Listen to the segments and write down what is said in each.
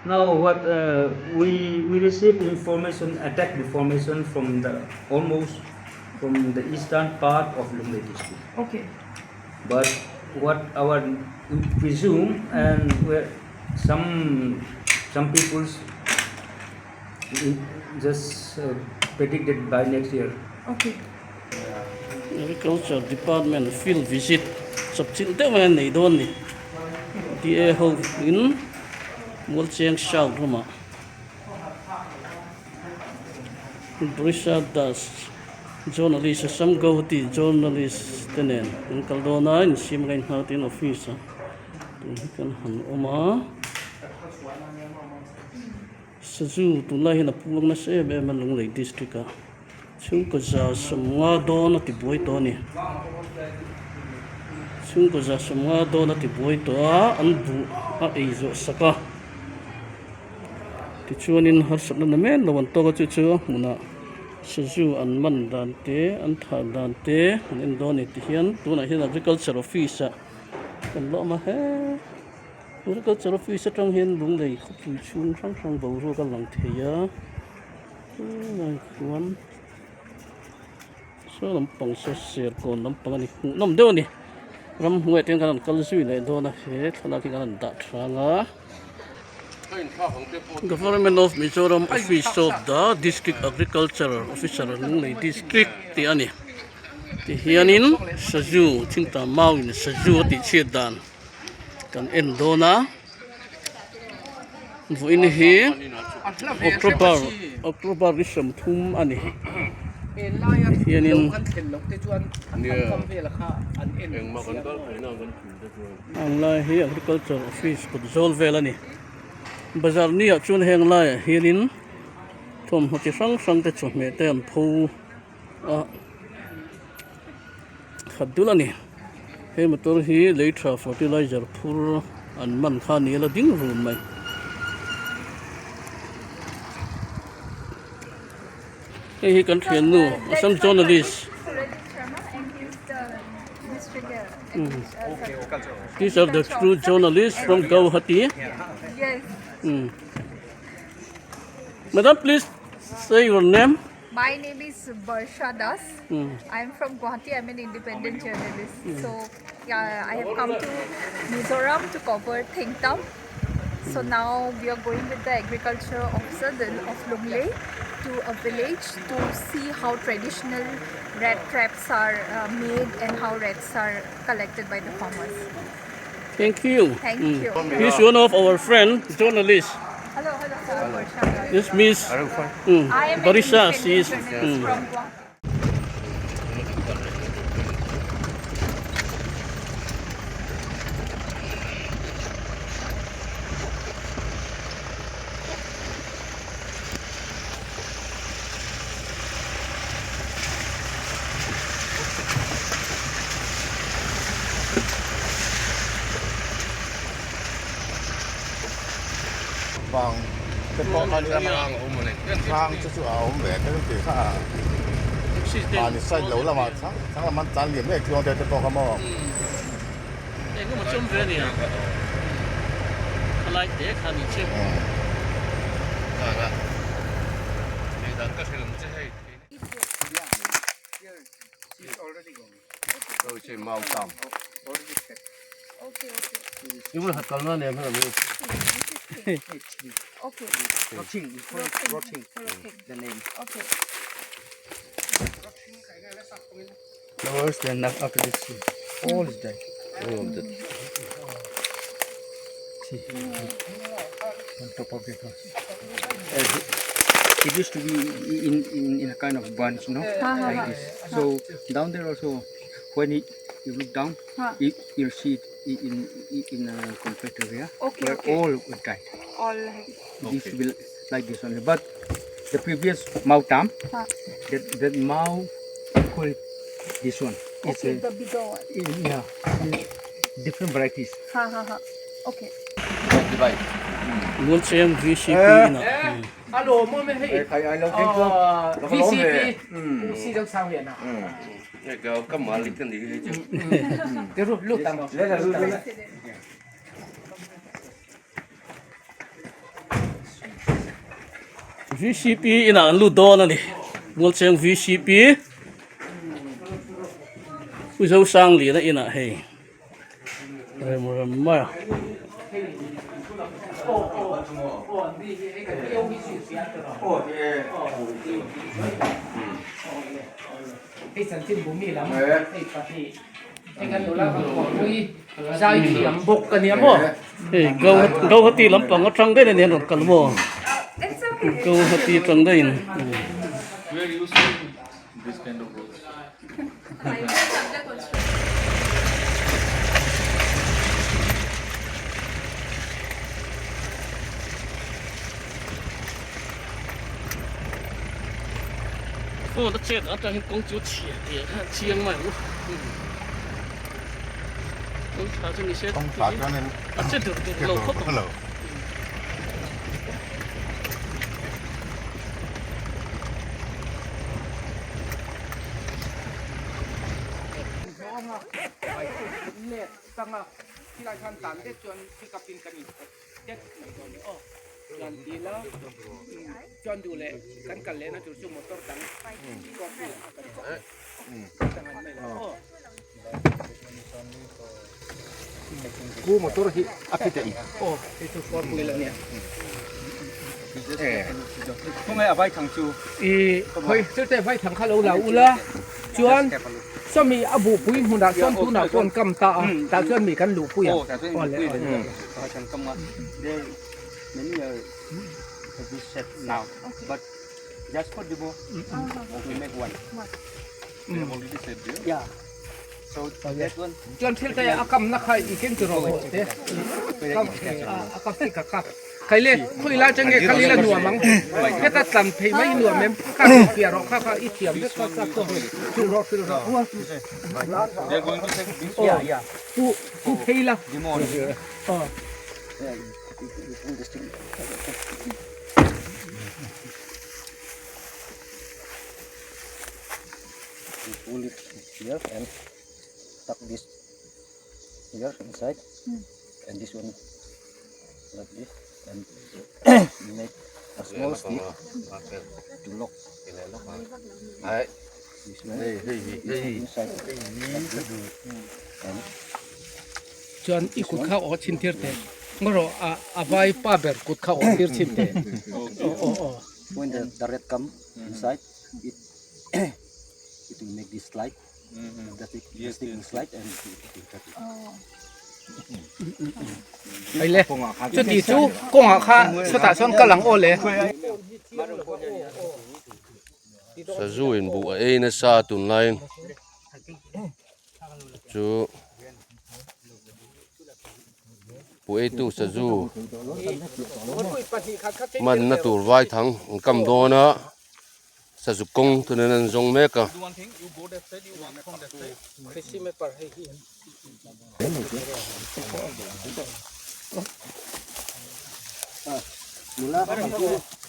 Now, what we received information, attack information from the almost from the eastern part of Lumley district. Okay. But what our we presume and where some people just predicted by next year. Okay. Agriculture Department field visit subchin te man nei don ni ti e ho in mol cheng shau ruma Brisha das journalist some go ti journalist tenen in kaldona in sim gain hautin office kan han oma Sazu tunai na pulong na se be malung lei district a chung ko za samwa do na ti boi to ni chung ko za samwa do na ti boi to a an bu a ei zo saka ti chuanin har sakna na men lawan to ka chu chu muna Sazu an man dan te an tha dan te an in do ni ti hian tuna hian agriculture office kan lo ma he agriculture office atang hian lung lei khopui chung sang sang bo ro ka lang theya nai kuan so lampang so ser ko lampang ani nom de ni ram huai ten kan kal sui le do na he thana ki kan da thanga Government of Mizoram Office of the District Agriculture Officer ng district ti ani ti hianin Sazu thingta mau in Sazu ti chedan kan endona vo in hi October risam thum ani hianin ang lai hi agriculture office ko zol velani bazar ni achun heng lai hianin thom hoti sang sang te chome te an pho a khadulani he motor hi leitra fertilizer phur an man kha ni la ding rum mai he kan thian nu some journalists these are the true journalists from Guwahati. Yes. Madam, please say your name. My name is Barsha Das. I'm from Guwahati. I'm an independent journalist. So yeah, I have come to Mizoram to cover Thingtam. So now we are going with the agriculture officer of Lunglei to a village to see how traditional rat traps are made and how rats are collected by the farmers. Thank you. Thank you. He's one of our friend journalists. Hello, sir. Barsha. This Miss I am Barisha. an She is. independent journalist from Guwahati. Vâng, cái con này là mang cho chú áo về cái gì khác mà thì sai lẩu là mà sáng là mình chán liền đấy chuông để cái con mà Cái mà chôm về nè. Lại để khăn đi chứ. rồi chỉ màu tằm Okay. Yung lahat kalma na yan. Okay. Rotting, Rotting. the name. Okay. The worst then after this, all is dead. all of that. See, on top of the house. It used to be in a kind of bunch, you know, like this. So down there also, when you look down, you'll see it in a complete area where all would die. All This will like this only. But the previous Mao Tam, that Mao call it this one. It's okay, the bigger one. yeah, different varieties. Okay. Muốn xem VCP nào. Alo, mua mấy hình Ai lâu thêm chưa? VCP, UC trong sao hiện à? Cái cầm mà lịch cái gì chứ? Cái rút lút tầm. Đây là VCP ina an lu do na ni mol cheng VCP ui zo sang li na ina hei rem ma Cái sản sinh bố mì lắm. Cái phát thị. Anh ăn đồ la bằng quả vui. Dai thì làm bột cái niệm không? hei go hati lampang atang dai ne ron kalmo It's okay. go hati tang dai We are used to this kind of roads. ô nó chết ở trong công chúa chiang mà công chúa cho mình chết Không phải cho nên chết được lâu khóc lâu. Nè, tăng à. Khi lại than tán thế chọn khi cặp tin cái gì. Chết rồi. Chọn đi là chọn đủ lệ cắn cắn lệ nó chủ một tông tăng. Còn gì tăng ăn này là. Cú một tôi thì áp cái gì? Cái số con mười lần nè. không ai ở vai thằng chú Thôi, trước đây phải thằng khá lâu là u la. Chọn sao mi abu pui hùng đã chọn tu nào con cầm ta ta chọn mi căn lũ pui à? Can come on. They many have this set now, but just for the more, we make one. They have already said there. Yeah. So that one, Chọn thiết đây akam nak khai ikin tu rồi thế. Akam thiết kakap. Khai lên, khui la chẳng nghe khai lên nua măng. Cái ta làm thấy mấy nua mềm, khai kia rồi khai ít tiền biết khai tu rồi. They are going to take this one. yeah, yeah. Tu thấy là. The more, yeah, you pull it here and tuck this here inside, and this one like this, and you make a small stick to lock. Đấy. This one inside, and Chọn ít cút khao ở trên thiết thế. Ngô rồi vai pa ber cút khao ở thiết trên thế. when the red come inside, it will make this slide. The stick will slide and it will cut it. Khai lên. Cho tí chú công hạ kha, cho ta chọn cái lăng ô lệ. Sazu in bu a na sa tun lain chu bu e tu Sazu man na tur vai thang kam do na Sazu kong tu nan zong me ka Do one thing, you go that side, you walk from that side. Kasi may par hay hi.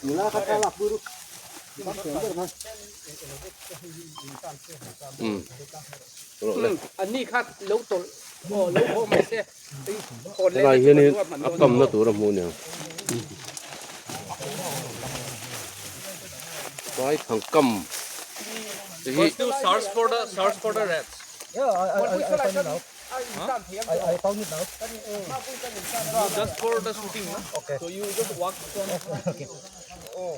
Mula kata lak buruk. Anh khác lâu tổ, lâu hôm mai sẽ. lai hian ni a kam na tur mu ne vai thang kam hi First you search for the rats. I found it now. Just for the shooting, no? Okay. So you just walk from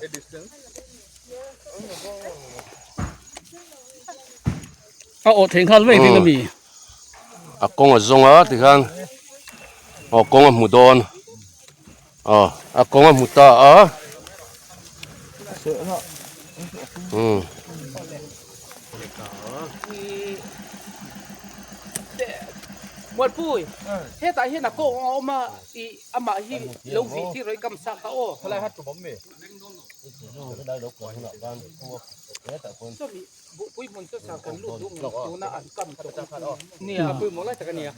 a distance. ô thèn khăn vậy thì làm gì a kong a zong a ti khan o kong a mu don a kong a mu ta a Một pui, thế tại hiện là cô mà đi mà hi lâu vị thì rồi cầm sạc ô. Lại hát của bóng mì. Sao bị pui muốn cho sạc cần lụt đúng không? Nó ăn cầm tổ. Nè, pui muốn lại cái nè.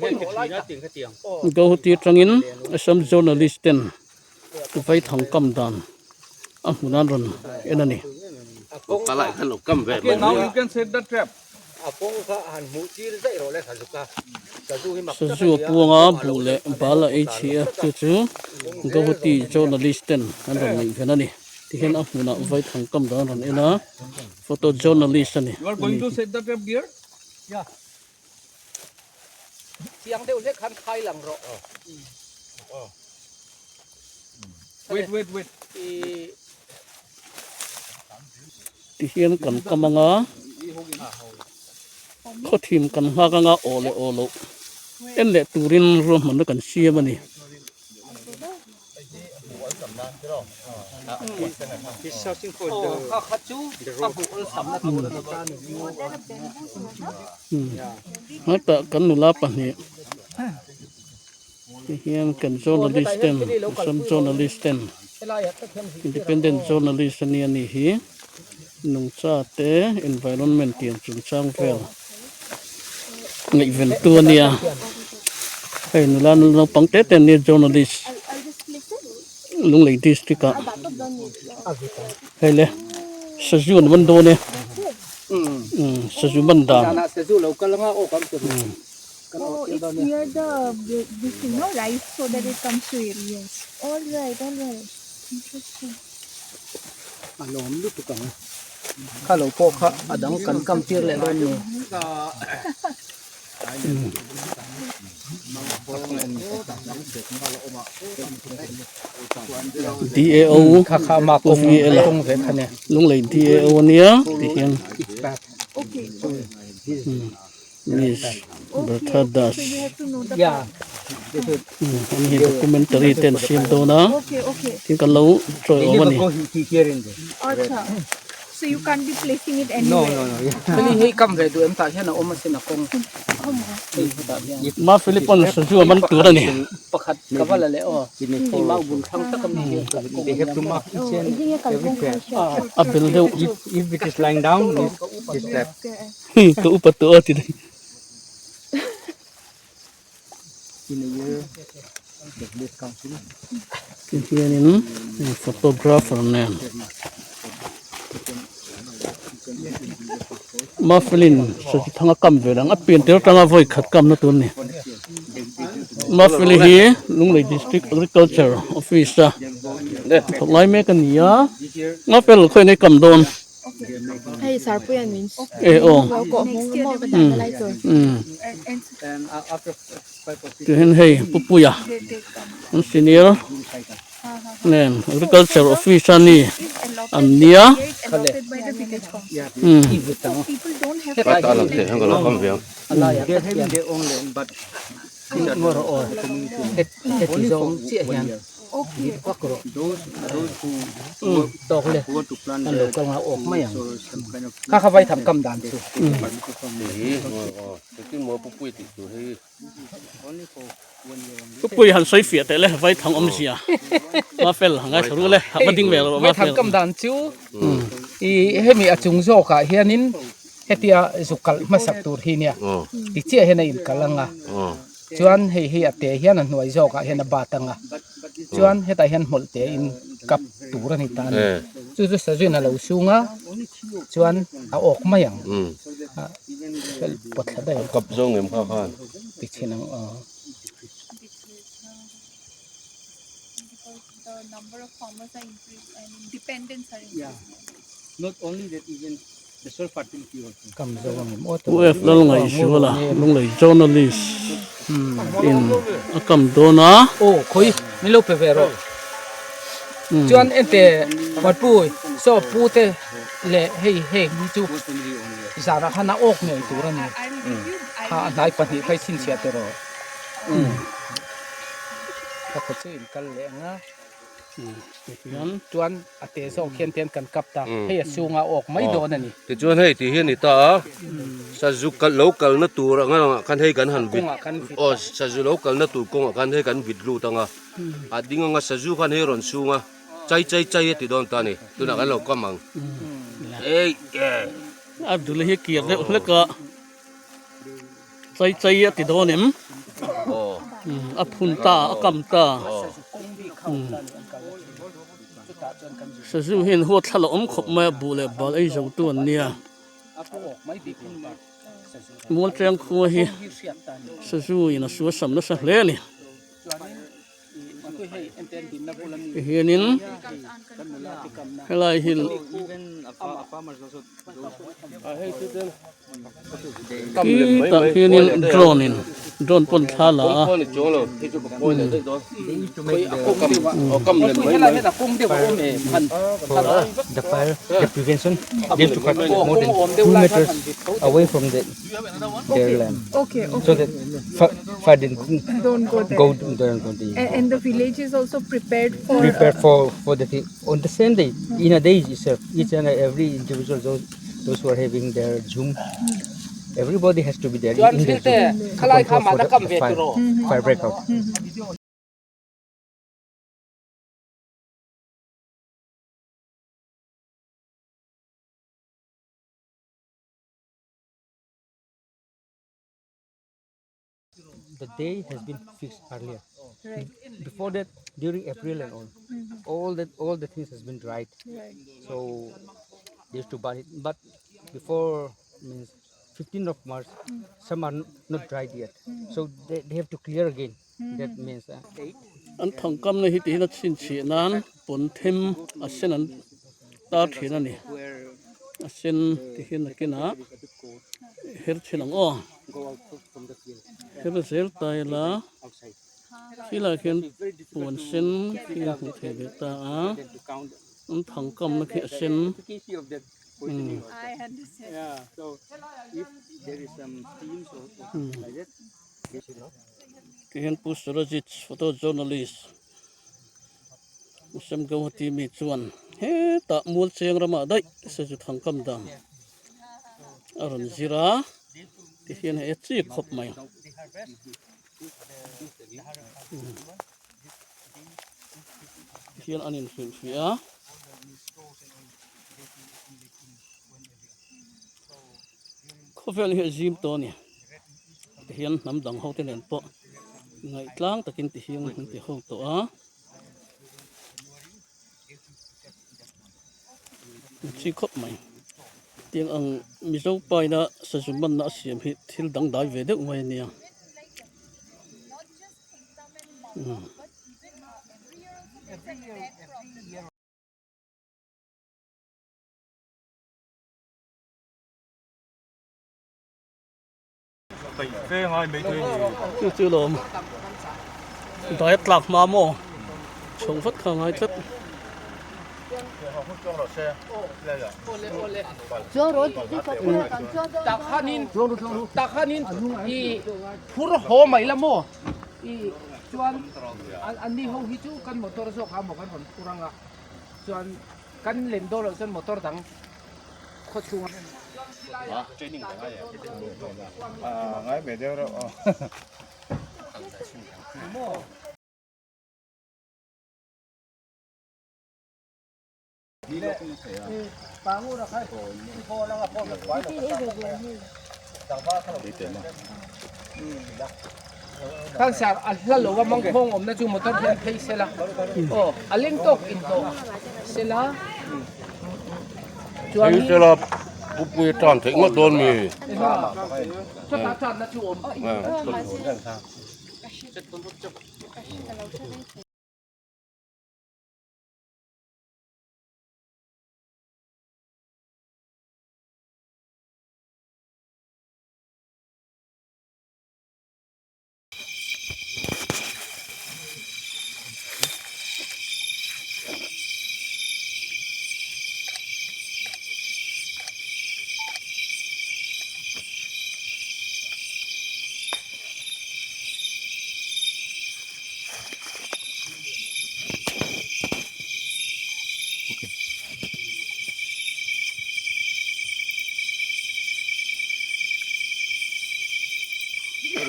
Pui muốn lại tiền cái tiền. go hati trangin Assam journalist ten tu fai thang kam dan munan ron enani ta lại khăn lục cầm về Okay, now you can set the trap. Cô có hàn mũi chi dậy rồi lại thả dục ra. Sazu puanga bule bala e chia chu chu go hati journalist ten an ron ni enani ที่เห็นอ่ะมุนะไว้ทางกำดานนี่นะ photojournalist นี่ You are going to set the trap gear? เสียงเดียวเล็กคันไข่หลังรอ Wait, wait, wait. ที่เห็นกันกำมังอ่ะเขาทีมกันมากันอ่ะโอเลโอโลเอ็นเละตูรินรวมมันด้วยกันเชียมันนี่ He's searching for ข้าคัดจูข้าบุกสำนักบุญนะ ฮะแต่กันนุลาปะนี่ที่เห็นกัน journalisten some journalisten เวลาอยากจะเห็น independent journalist นี่นี่ฮีนุ่งชาเต environment ที่จุนช่างเฟลในอีเวนต์ตัวเนี่ยเฮ้ยนุลานุปังเตเตนี่ journalist ลุงเลยดิสติกะเฮ้ยเลยสจูนมันโดนเนี่ยสจูมันดา นาเสียจูเราก็ลังเอาความสุข Oh, it's near this thing, no, rice, so that it comes to it. Yes. All right, all right. Interesting. อารมณ์ลุกกันข้าเราพกข้าอดังกันกำเตียร์เลยวันนี้ DAO ข้ามาคงคงเสร็จเนี่ย ลุงเลย DAO เนี่ยที่เห็น Okay. Miss Bertadas So you have to know the ยา อันนี้ documentary เต็นเสียงตัวนะ Okay, okay. ที่กันเราโจยวันนี้ here in there. Acha. So you can't be placing it No, anywhere. no, no. ทีนี้ให้กำเรดูเอ็มตาเห็นนะอมสินะคง มาฟิลิปปินส์ชัวมันตัวนี่ ประคัดกับว่าอะไรอ๋อที่มาบุญทั้งตะกำนี้ They have to mark each and everywhere. อับเบลเดว If it is lying down, it's that. ก็อุปตัวที่นี่ In a year, this comes in. ที่เห็นนี่ photographer เนี่ยมาฟิลินสุดทั้งกำเวลังเปลี่ยนเดี๋ยวทั้งไว้ขัดกำนั่นตัวนี้มาฟิลิฮีลุงเลย district agriculture officer ทุกไล่เมกันนี่มาฟิลเคยในกำโดน Hey, Sarpuyan means เอโอ เราเกาะมงก็มองกันอะไรตัว And after 5 or 6 ที่เห็นให้ปุ๊บปุยอ่ะมัน senior เนี่ย agriculture officer นี่อันเนี้ย It's allotted by the village council. อีวิตัง So people don't have Kata alam teh, hang kalau kau biang. อะไรอ่ะ they're having their own land, but มรอเฮ็ดที่จงเจียเฮียน okay. ก็กร those who ตกเลย want to plant อัน the, เราก็มาออกไม่อย่าง so some kind of ข้าเข้าไปทำกำดันสุ Jadi mau pupui itu hei. only for 1 year only. ปุ๊บปุยหันใส่เฟียแต่เลยไว้ทางอมเสียมาฟิลหางไงรู้เลยมาดิ้งเวล ไม่ มาฟิล ทำกำดันจิวอีให้มีอาจุงโซกะเฮียนินเฮติอาสุกัลมาสักตัวที่เนี่ย Oh, ติเจียเฮนอินกัลังอ่ะ oh. จวนเฮียเตะเฮียนหน่วยโซกะเฮนบาตังอ่ะจวนเฮตาเฮนหมดเตอินกับตัวนี่ตาน Eh, จู่ๆสะจุนเราสูงอ่ะจวนเอาออกมาอย่าง ปวดได้ Kap zong em kakan. ติดเชื้ออ๋อ The number of farmers are increased and dependents are increased. Not only that, even the soil fertility also. กำจังมีโอ้ กูเอฟแล้วไงชัวล่ะลุงเลย journalist in กำโดนะ โอ้คุยไม่รู้ไปเวรจวนเอ็นเตวัดปุยโซปูเตเล่เฮ้มีจูสาระขนาดอกเนี่ยตัวนี้ I'll give you. ถ้าไหนปฏิใครสินเสียเตอร์ถ้าเขาซื้อกันเลี้ยงนะจวนอาเตโซเขียนเตียนกันกับตาให้สูงออกไม่โดนนี่ Ti chuan hei ti hian ni ta. Sazu kal local na tur nga kan hei kan han กุ้ bit. งกัน Oh, sazu local na tur kong kan hei kan bit lu tanga. Ading nga sazu kan hei ron su nga. Chai ti don ta ni. Tu na kan lo kamang. Ei, eh. อับดุลฮิเกียรติแล้วก็ใจติดโดนม Oh, อับพุนตาอักำตา oh. สจูเห็นหัวทะลมขบมาบุเลบอลไอ้เจ้าตัวเนี่ยมัวเจียงคัวฮีสจูอินะสัวสำนักสักเล่นี่ tu hei enten din na pulam ni hianin kan mula ti kam na helai hil Even farmers also hei tu den kita hianin drone pun thala a con này chỗ là thì chỗ có coi là đấy đó they used to make cầm lên tu mấy hela hela kong de bo me han the fire the prevention. They have to cut more than 2 meters away from their land. Okay, So that fire didn't don't go there. go there and go there. And the village is also prepared For the thing on the same day, in a day itself, each and every individual, those who are having their Zoom, everybody has to be there จวน in ทิ the เต Zoom คลายขามาตะกัมเว the ตุโร fire breakout. The day has been fixed earlier. Before that, during April and all the things has been dried. So they used to burn it. But before means 15th of March, some are not dried yet. So they have to clear again. That means 8. an thang kam na hi ti na chin chi nan pon them a sen an ta thina ni a sen ti hin na kina her chinang o Go out from the field her zel tai la outside. hila khen pon sen khi hu the be ta a Then to count an thang kam na khi a sen efficacy of that poisoning. I understand. Yeah. So if there is some steams or like that, they should know. kihen pusrajit photojournalist Assam Guwahati mi chuan he ta mul cheng rama dai se chu thang kam dam aron zira ti hian he chi khop mai hian anin fin fia khovel hi zim to ni ti hian nam dang ho te nen po ngai tlang takin ti hiang ti ho to a chi khop mai tiếng ang mizo pai na sa zuman na siam hi thil dang dai ve de mai nia chưa chưa lồm đói lạc mà mò sống phát khang hai thất takhanin i phur ho mai la mo i chuan an ni ho hi chu kan motor so kha mo kan hon kuranga chuan kan len do lo chuan motor dang kho chung training ngay về đâu đâu kan sa la lo wa mang khong om na chu motor hian thei sela o aleng tok in to sela chuan thế là bút bùi tròn thấy ngót đôn mì cho ta chan na chu om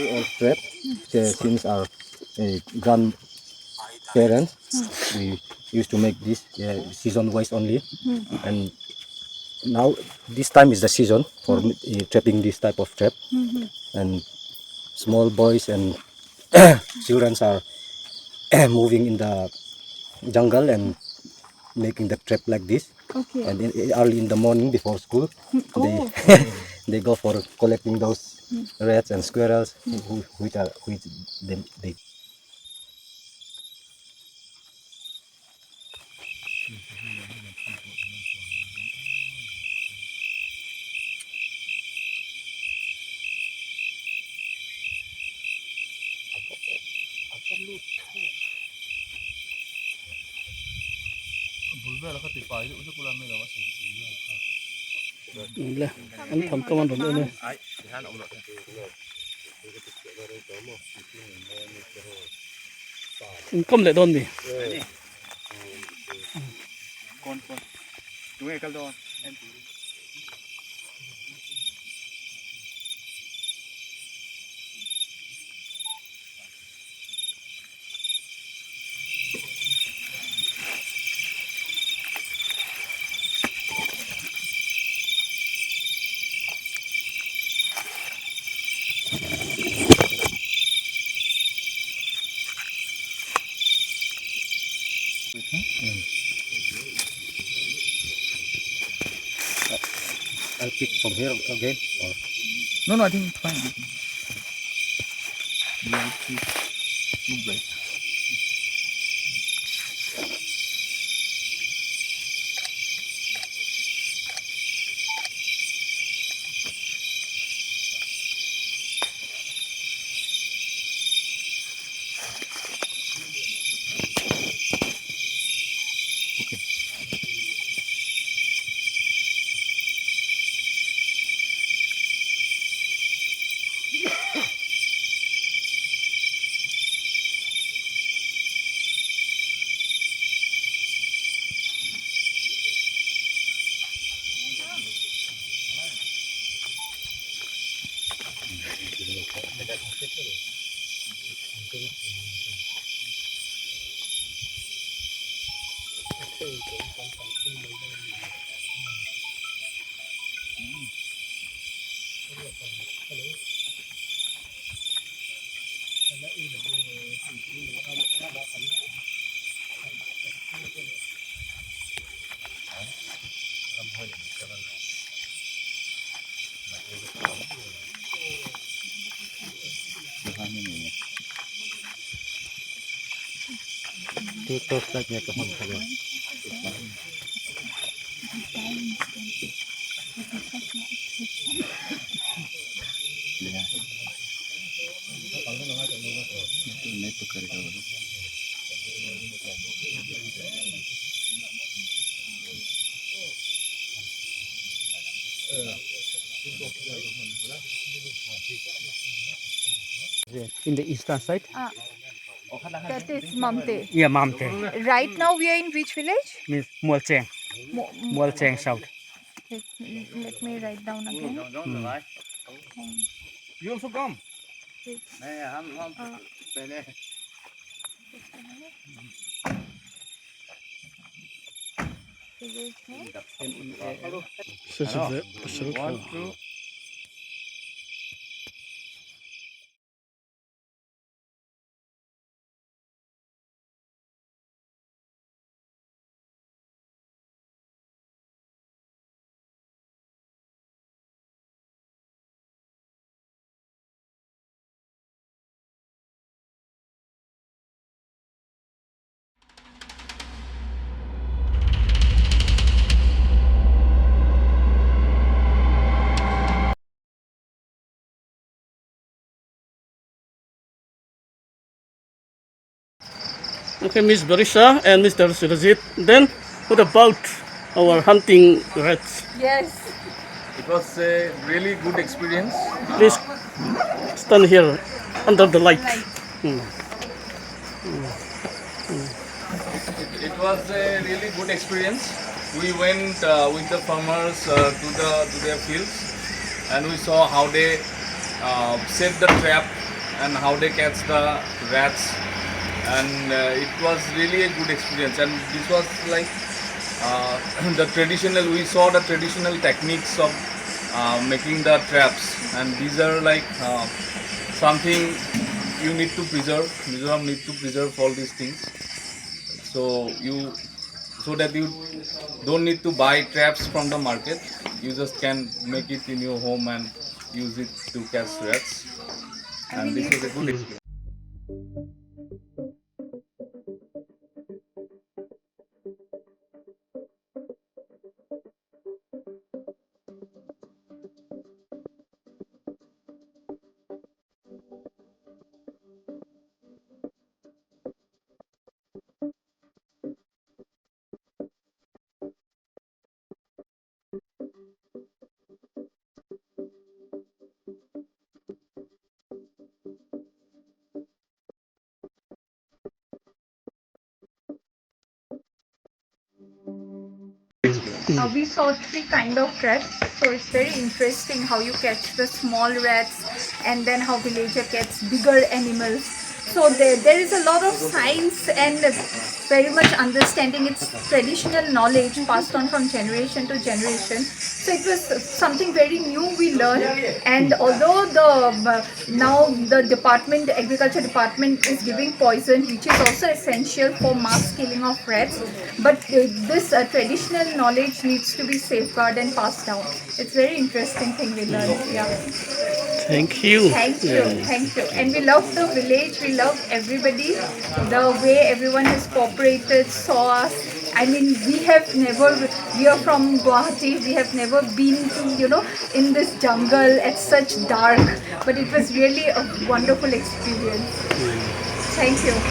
All trap since our grandparents we used to make this season wise only, and now this time is the season for trapping this type of trap, and small boys and children are moving in the jungle and making the trap like this. Okay. And early in the morning before school, they they go for collecting those rats and squirrels, which they le an tham kaman ron le kom le don mi con chúng nghe cái đó em I'll pick from here again. Or no, I think fine. Yeah, it's break. two like me come on. Need to carry it over. In the eastern side. That is Mamte. Yeah, Mamte. Right now we are in which village? Means Mualcheng. Mo- Mualcheng South. let me write down again. You also come. Village name? One, two. Okay, Miss Barisha and Mr. Surajit. Then, what about our hunting rats? Yes. It was a really good experience. Please stand here under the light. It was a really good experience. We went with the farmers to their fields, and we saw how they set the trap and how they catch the rats, and it was really a good experience. And this was like the traditional. We saw the traditional techniques of making the traps, and these are like something you need to preserve. Mizoram need to preserve all these things. So that you don't need to buy traps from the market. You just can make it in your home and use it to catch rats. And this was a good experience. We saw 3 kind of rats. So it's very interesting how you catch the small rats and then how villager gets bigger animals. So there is a lot of science and very much understanding. It's traditional knowledge passed on from generation to generation. So it was something very new we learned. And although now the agriculture department is giving poison, which is also essential for mass killing of rats, but this traditional knowledge needs to be safeguarded and passed down. It's very interesting thing we learned. Yeah. Thank you. Thank you, thank you. And we love the village, we love everybody, the way everyone has cooperated, saw us. I mean, we are from Guwahati, we have never been to, in this jungle at such dark, but it was really a wonderful experience. Thank you.